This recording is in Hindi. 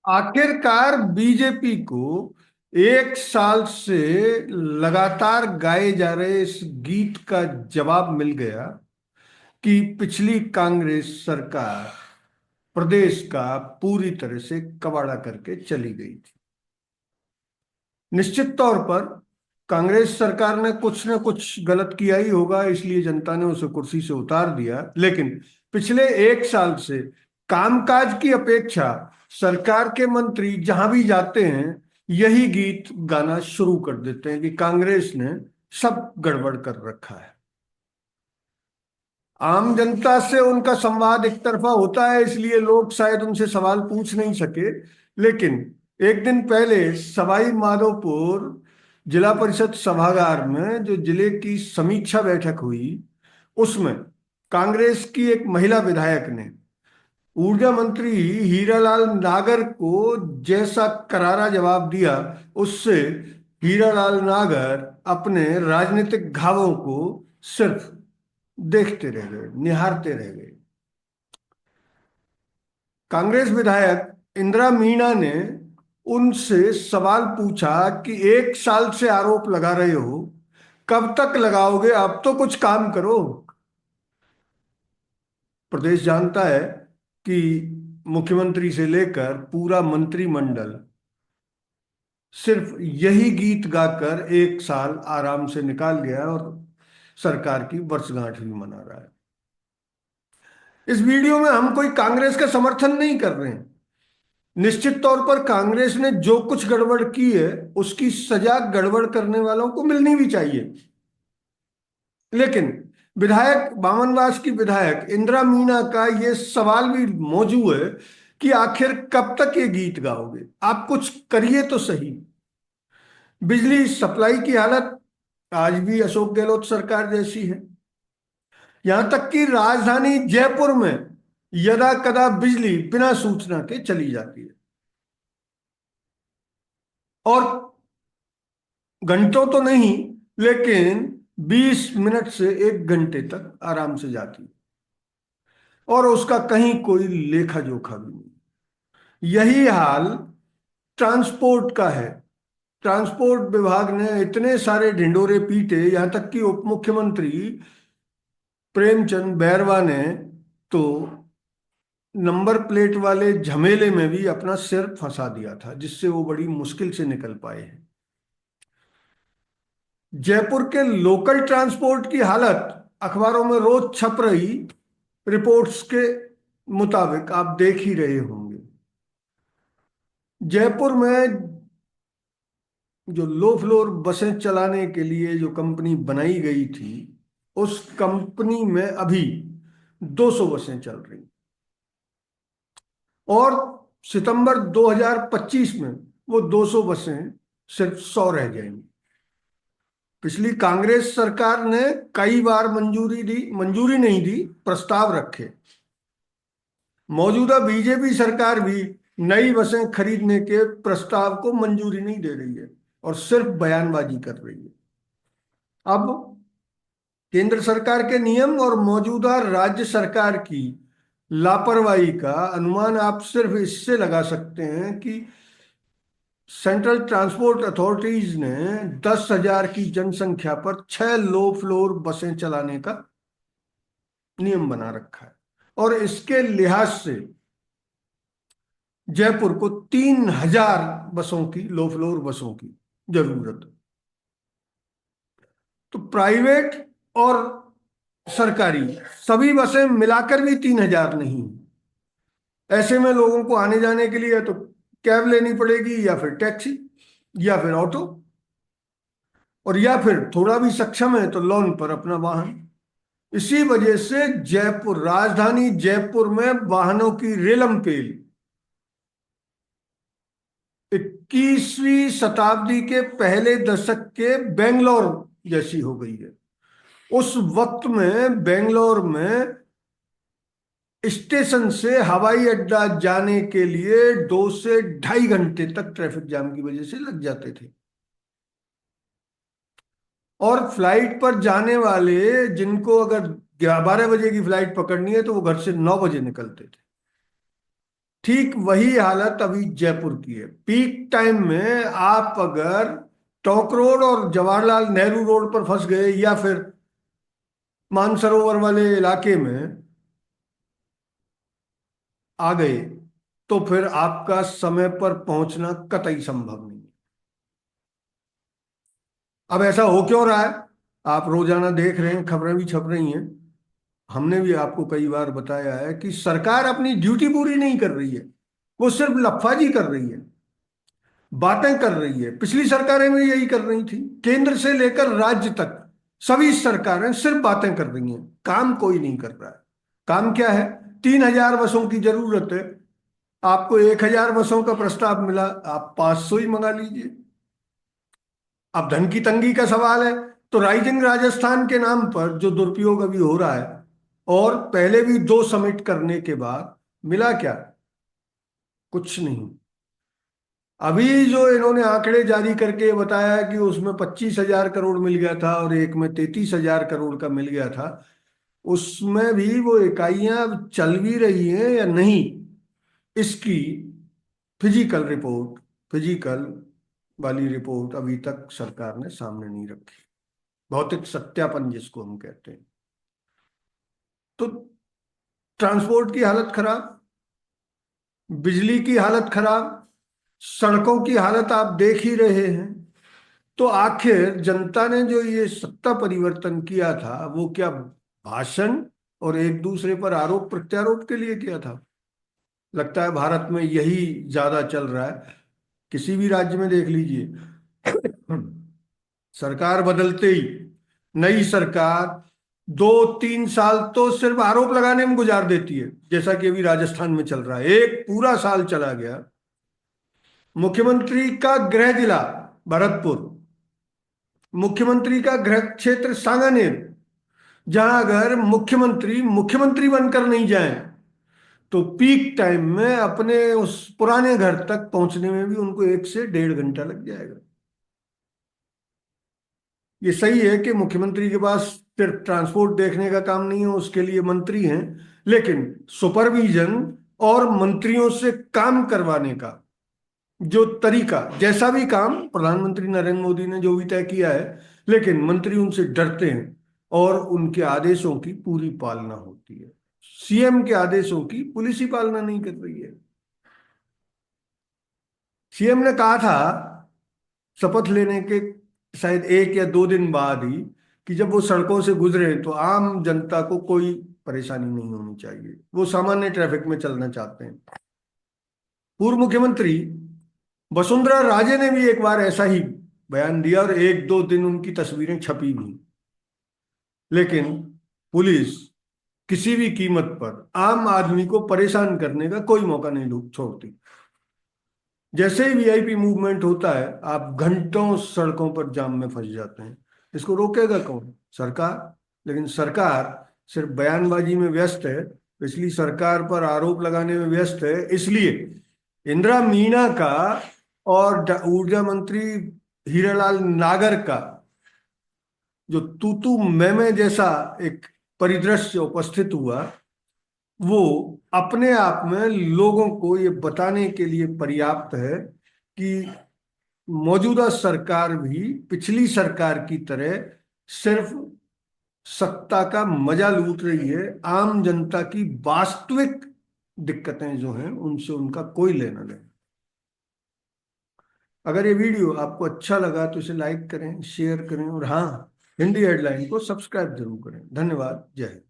आखिरकार बीजेपी को एक साल से लगातार गाए जा रहे इस गीत का जवाब मिल गया कि पिछली कांग्रेस सरकार प्रदेश का पूरी तरह से कबाड़ा करके चली गई थी। निश्चित तौर पर कांग्रेस सरकार ने कुछ न कुछ गलत किया ही होगा, इसलिए जनता ने उसे कुर्सी से उतार दिया। लेकिन पिछले एक साल से कामकाज की अपेक्षा सरकार के मंत्री जहां भी जाते हैं यही गीत गाना शुरू कर देते हैं कि कांग्रेस ने सब गड़बड़ कर रखा है। आम जनता से उनका संवाद एक तरफा होता है, इसलिए लोग शायद उनसे सवाल पूछ नहीं सके। लेकिन एक दिन पहले सवाई माधोपुर जिला परिषद सभागार में जो जिले की समीक्षा बैठक हुई, उसमें कांग्रेस की एक महिला विधायक ने ऊर्जा मंत्री हीरालाल नागर को जैसा करारा जवाब दिया, उससे हीरालाल नागर अपने राजनीतिक घावों को सिर्फ देखते रह गए, निहारते रह गए। कांग्रेस विधायक इंदिरा मीणा ने उनसे सवाल पूछा कि एक साल से आरोप लगा रहे हो, कब तक लगाओगे? अब तो कुछ काम करो। प्रदेश जानता है कि मुख्यमंत्री से लेकर पूरा मंत्रिमंडल सिर्फ यही गीत गाकर एक साल आराम से निकाल गया और सरकार की वर्षगांठ भी मना रहा है। इस वीडियो में हम कोई कांग्रेस का समर्थन नहीं कर रहे हैं। निश्चित तौर पर कांग्रेस ने जो कुछ गड़बड़ की है उसकी सजा गड़बड़ करने वालों को मिलनी भी चाहिए। लेकिन विधायक बामनवास की विधायक इंदिरा मीणा का ये सवाल भी मौजूद है कि आखिर कब तक ये गीत गाओगे? आप कुछ करिए तो सही। बिजली सप्लाई की हालत आज भी अशोक गहलोत सरकार जैसी है। यहां तक कि राजधानी जयपुर में यदा कदा बिजली बिना सूचना के चली जाती है और घंटों तो नहीं, लेकिन 20 मिनट से 1 घंटे तक आराम से जाती है और उसका कहीं कोई लेखा जोखा भी नहीं। यही हाल ट्रांसपोर्ट का है। ट्रांसपोर्ट विभाग ने इतने सारे ढिंडोरे पीटे, यहां तक कि उप मुख्यमंत्री प्रेमचंद बैरवा ने तो नंबर प्लेट वाले झमेले में भी अपना सिर फंसा दिया था, जिससे वो बड़ी मुश्किल से निकल पाए हैं। जयपुर के लोकल ट्रांसपोर्ट की हालत अखबारों में रोज छप रही रिपोर्ट्स के मुताबिक आप देख ही रहे होंगे। जयपुर में जो लो फ्लोर बसें चलाने के लिए जो कंपनी बनाई गई थी, उस कंपनी में अभी 200 बसें चल रही और सितंबर 2025 में वो 200 बसें सिर्फ 100 रह जाएंगी। पिछली कांग्रेस सरकार ने कई बार मंजूरी नहीं दी, प्रस्ताव रखे। मौजूदा बीजेपी सरकार भी नई बसें खरीदने के प्रस्ताव को मंजूरी नहीं दे रही है और सिर्फ बयानबाजी कर रही है। अब केंद्र सरकार के नियम और मौजूदा राज्य सरकार की लापरवाही का अनुमान आप सिर्फ इससे लगा सकते हैं कि सेंट्रल ट्रांसपोर्ट अथॉरिटीज ने 10,000 की जनसंख्या पर 6 लो फ्लोर बसें चलाने का नियम बना रखा है और इसके लिहाज से जयपुर को 3,000 बसों की, लो फ्लोर बसों की जरूरत है। तो प्राइवेट और सरकारी सभी बसें मिलाकर भी 3,000 नहीं। ऐसे में लोगों को आने जाने के लिए तो कैब लेनी पड़ेगी या फिर टैक्सी या फिर ऑटो, और या फिर थोड़ा भी सक्षम है तो लोन पर अपना वाहन। इसी वजह से जयपुर, राजधानी जयपुर में वाहनों की रेलम पेल 21वीं शताब्दी के पहले दशक के बेंगलोर जैसी हो गई है। उस वक्त में बेंगलोर में स्टेशन से हवाई अड्डा जाने के लिए 2 से 2.5 घंटे तक ट्रैफिक जाम की वजह से लग जाते थे और फ्लाइट पर जाने वाले जिनको अगर 12 बजे की फ्लाइट पकड़नी है तो वो घर से 9 बजे निकलते थे। ठीक वही हालत अभी जयपुर की है। पीक टाइम में आप अगर टोंक रोड और जवाहरलाल नेहरू रोड पर फंस गए या फिर मानसरोवर वाले इलाके में आ गए तो फिर आपका समय पर पहुंचना कतई संभव नहीं। अब ऐसा हो क्यों रहा है? आप रोजाना देख रहे हैं, खबरें भी छप रही हैं। हमने भी आपको कई बार बताया है कि सरकार अपनी ड्यूटी पूरी नहीं कर रही है, वो सिर्फ लफाजी कर रही है, बातें कर रही है। पिछली सरकारें भी यही कर रही थी, केंद्र से लेकर राज्य तक सभी सरकारें सिर्फ बातें कर रही हैं, काम कोई नहीं कर रहा है। काम क्या है? 3,000 बसों की जरूरत है, आपको 1,000 बसों का प्रस्ताव मिला, आप 500 ही मंगा लीजिए। अब धन की तंगी का सवाल है, तो राइजिंग राजस्थान के नाम पर जो दुरुपयोग अभी हो रहा है, और पहले भी 2 समिट करने के बाद मिला क्या? कुछ नहीं। अभी जो इन्होंने आंकड़े जारी करके बताया कि उसमें 25,000 करोड़ मिल गया था और एक में 33,000 करोड़ का मिल गया था, उसमें भी वो इकाइयां अब चल भी रही हैं या नहीं, इसकी फिजिकल रिपोर्ट, फिजिकल वाली रिपोर्ट अभी तक सरकार ने सामने नहीं रखी। भौतिक सत्यापन जिसको हम कहते हैं। तो ट्रांसपोर्ट की हालत खराब, बिजली की हालत खराब, सड़कों की हालत आप देख ही रहे हैं। तो आखिर जनता ने जो ये सत्ता परिवर्तन किया था वो क्या भाषण और एक दूसरे पर आरोप प्रत्यारोप के लिए किया था? लगता है भारत में यही ज्यादा चल रहा है। किसी भी राज्य में देख लीजिए, सरकार बदलते ही नई सरकार 2-3 साल तो सिर्फ आरोप लगाने में गुजार देती है, जैसा कि अभी राजस्थान में चल रहा है। एक पूरा साल चला गया, मुख्यमंत्री का गृह जिला भरतपुर, मुख्यमंत्री का गृह क्षेत्र सांगानेर, जहां अगर मुख्यमंत्री मुख्यमंत्री बनकर नहीं जाए तो पीक टाइम में अपने उस पुराने घर तक पहुंचने में भी उनको 1 से 1.5 घंटा लग जाएगा। ये सही है कि मुख्यमंत्री के पास सिर्फ ट्रांसपोर्ट देखने का काम नहीं है, उसके लिए मंत्री हैं, लेकिन सुपरविजन और मंत्रियों से काम करवाने का जो तरीका, जैसा भी काम प्रधानमंत्री नरेंद्र मोदी ने जो भी तय किया है, लेकिन मंत्री उनसे डरते हैं और उनके आदेशों की पूरी पालना होती है। सीएम के आदेशों की पुलिस ही पालना नहीं कर रही है। सीएम ने कहा था शपथ लेने के शायद 1 या 2 दिन बाद ही कि जब वो सड़कों से गुजरे तो आम जनता को कोई परेशानी नहीं होनी चाहिए, वो सामान्य ट्रैफिक में चलना चाहते हैं। पूर्व मुख्यमंत्री वसुंधरा राजे ने भी एक बार ऐसा ही बयान दिया और 1-2 दिन उनकी तस्वीरें छपी भी। लेकिन पुलिस किसी भी कीमत पर आम आदमी को परेशान करने का कोई मौका नहीं छोड़ती। जैसे ही वीआईपी मूवमेंट होता है आप घंटों सड़कों पर जाम में फंस जाते हैं। इसको रोकेगा कौन? सरकार। लेकिन सरकार सिर्फ बयानबाजी में व्यस्त है, पिछली सरकार पर आरोप लगाने में व्यस्त है। इसलिए इंदिरा मीना का और ऊर्जा मंत्री हीरालाल नागर का जो तूतू मैमे जैसा एक परिदृश्य उपस्थित हुआ, वो अपने आप में लोगों को ये बताने के लिए पर्याप्त है कि मौजूदा सरकार भी पिछली सरकार की तरह सिर्फ सत्ता का मजा लूट रही है, आम जनता की वास्तविक दिक्कतें जो हैं उनसे उनका कोई लेना देना। अगर ये वीडियो आपको अच्छा लगा तो इसे लाइक करें, शेयर करें और हाँ, हिंदी हेडलाइन को सब्सक्राइब जरूर करें। धन्यवाद। जय हिंद।